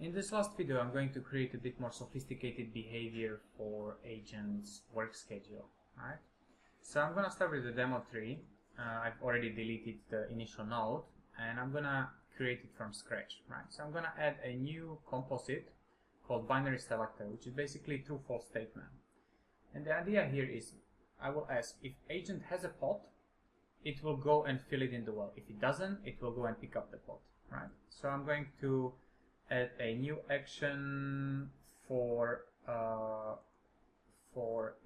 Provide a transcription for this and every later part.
In this last video, I'm going to create a bit more sophisticated behavior for agents' work schedule. Right? So I'm going to start with the demo tree. I've already deleted the initial node, and I'm going to create it from scratch. Right? So I'm going to add a new composite called binary selector, which is basically a true-false statement. And the idea here is I will ask if agent has a pot, it will go and fill it in the well. If it doesn't, it will go and pick up the pot. Right? So I'm going to add a new action for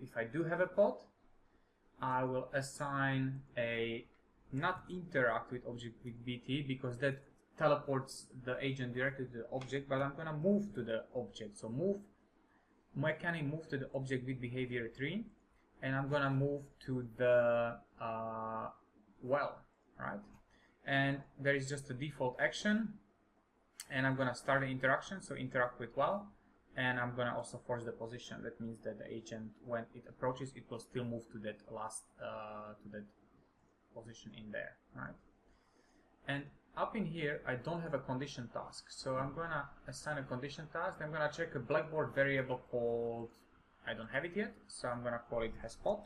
if I do have a pot, I will assign a not interact with object with BT, because that teleports the agent directly to the object, but I'm gonna move to the object. So move mechanic move to the object with behavior tree, and I'm gonna move to the well, right? And there is just a default action, and I'm gonna start the interaction, so interact with well, and I'm gonna also force the position. That means that the agent, when it approaches, it will still move to that last to that position in there, right? And up in here, I don't have a condition task, so I'm gonna assign a condition task. I'm gonna check a Blackboard variable called, I don't have it yet, so I'm gonna call it has pot,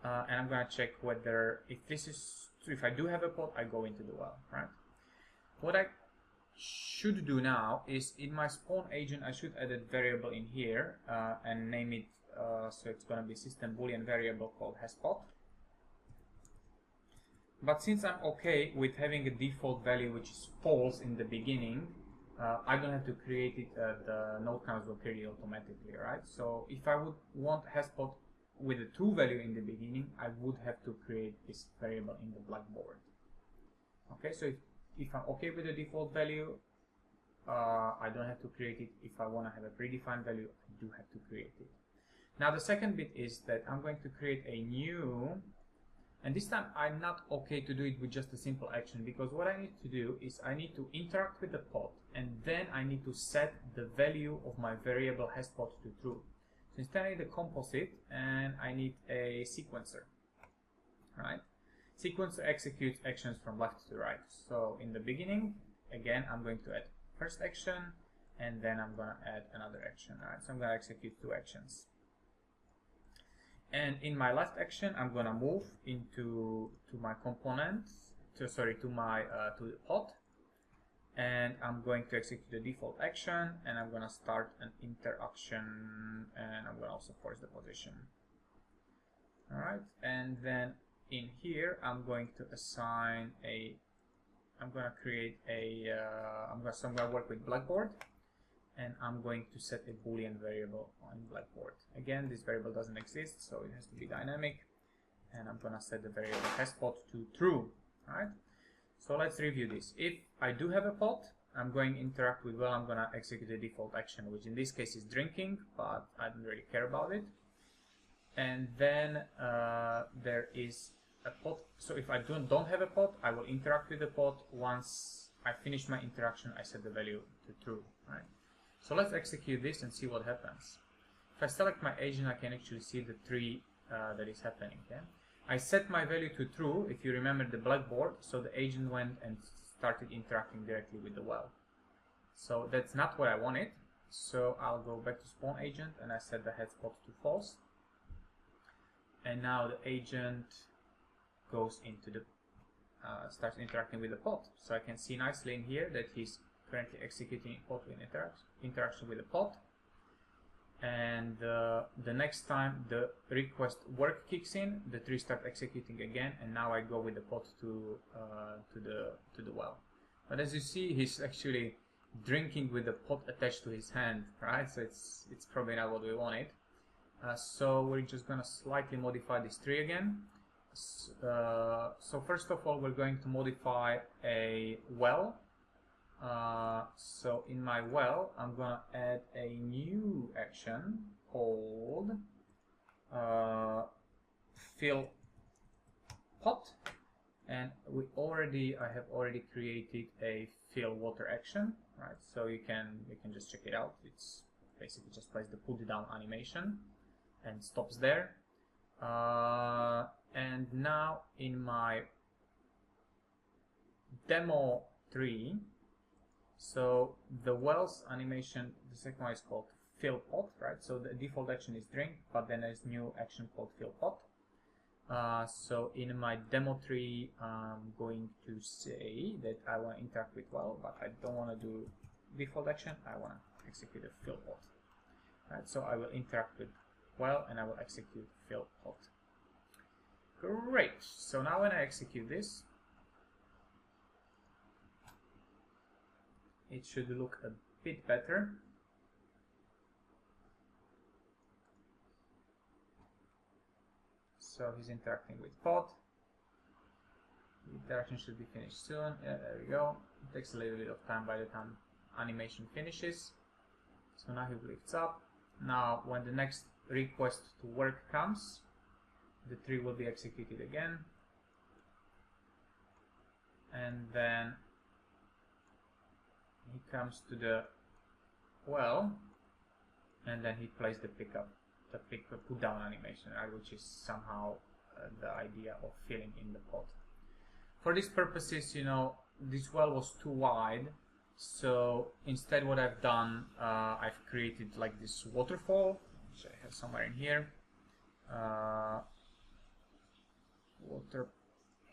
and I'm gonna check whether if I do have a pot, I go into the well, right? What I should do now is in my spawn agent, I should add a variable in here and name it, so it's going to be system boolean variable called hasPot. But since I'm okay with having a default value which is false in the beginning, I don't have to create it. The node counts will create it automatically, right? So if I would want hasPot with a true value in the beginning, I would have to create this variable in the Blackboard. Okay, so if I'm okay with the default value, I don't have to create it. If I want to have a predefined value, I do have to create it. Now the second bit is that I'm going to create a new, and this time I'm not okay to do it with just a simple action, because what I need to do is I need to interact with the pot, and then I need to set the value of my variable hasPot to true. So instead I need a composite, and I need a sequencer, right? Sequencer executes actions from left to right. So in the beginning, again, I'm going to add first action, and then I'm going to add another action. Right? So I'm going to execute two actions. And in my last action, I'm going to move into my components, to the pot, and I'm going to execute the default action, and I'm going to start an interaction, and I'm going to also force the position. All right, and then in here, I'm going to assign I'm going to create I'm going to work with Blackboard, and I'm going to set a Boolean variable on Blackboard. Again, this variable doesn't exist, so it has to be dynamic, and I'm going to set the variable hasPot to true, right? So let's review this. If I do have a pot, I'm going to interact with well, I'm going to execute the default action, which in this case is drinking, but I don't really care about it. And then there is a pot. So if I don't have a pot, I will interact with the pot. Once I finish my interaction, I set the value to true, right? So let's execute this and see what happens. If I select my agent, I can actually see the tree that is happening. Okay? I set my value to true, if you remember the Blackboard, so the agent went and started interacting directly with the well. So that's not what I wanted. So I'll go back to spawn agent, and I set the hasPot to false. And now the agent goes into the starts interacting with the pot. So I can see nicely in here that he's currently executing pot with interaction with the pot. And the next time the request work kicks in, the tree starts executing again, and now I go with the pot to the well. But as you see, he's actually drinking with the pot attached to his hand, right? So it's probably not what we wanted. So we're just going to slightly modify this tree again. So first of all, we're going to modify a well. So in my well, I'm going to add a new action called fill pot, and I have already created a fill water action, right? So you can just check it out. It's basically just place the put down animation and stops there. And now in my demo tree, So the wells animation, the second one is called fill pot, right? So the default action is drink, but then there's new action called fill pot. So in my demo tree, I'm going to say that I want to interact with well, but I don't want to do default action. I want to execute a fill pot. Right, so I will interact with well, and I will execute fill pot. Great. So now when I execute this, it should look a bit better. So he's interacting with pod. The interaction should be finished soon. Yeah, there we go. It takes a little bit of time by the time animation finishes. So now he lifts up. Now when the next request to work comes, the tree will be executed again. And then he comes to the well, and then he plays the put down animation, right, which is somehow the idea of filling in the pot. For these purposes, you know, this well was too wide, so instead what I've done, I've created like this waterfall, which I have somewhere in here. Water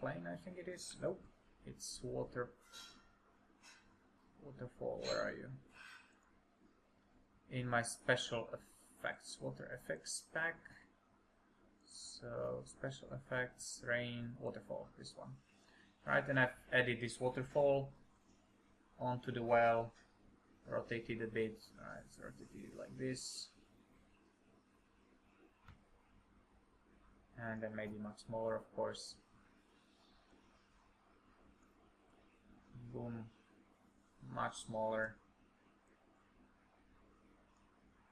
plane, I think it is. Nope, it's waterfall. Where are you? In my special effects, water effects pack. So special effects, rain, waterfall, this one. Right, and I've added this waterfall onto the well, rotated a bit. Right, it's rotated like this, and then made it much smaller, of course. Boom, much smaller,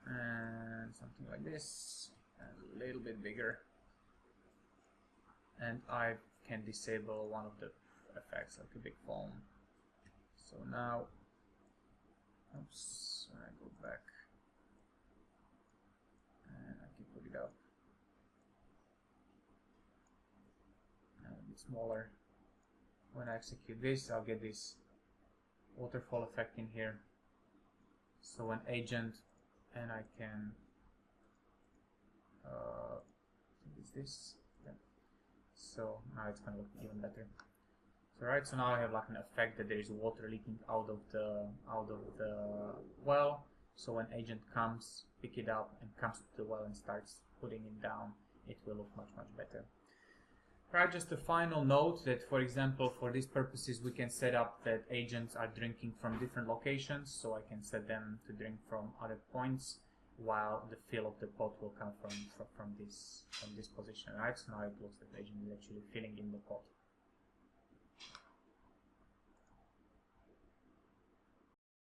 and something like this, and a little bit bigger. And I can disable one of the effects, like a big foam. So now, oops, I go back and I can put it up and a bit smaller. When I execute this, I'll get this waterfall effect in here. So when agent, and I can, I think it's this. Yeah. So now it's going to look even better. So right, so now I have like an effect that there is water leaking out of the well. So when agent comes, pick it up and comes to the well and starts putting it down, it will look much better. Right, just a final note that, for example, for these purposes, we can set up that agents are drinking from different locations. So I can set them to drink from other points, while the fill of the pot will come from this position. Right, so now it looks like the agent is actually filling in the pot.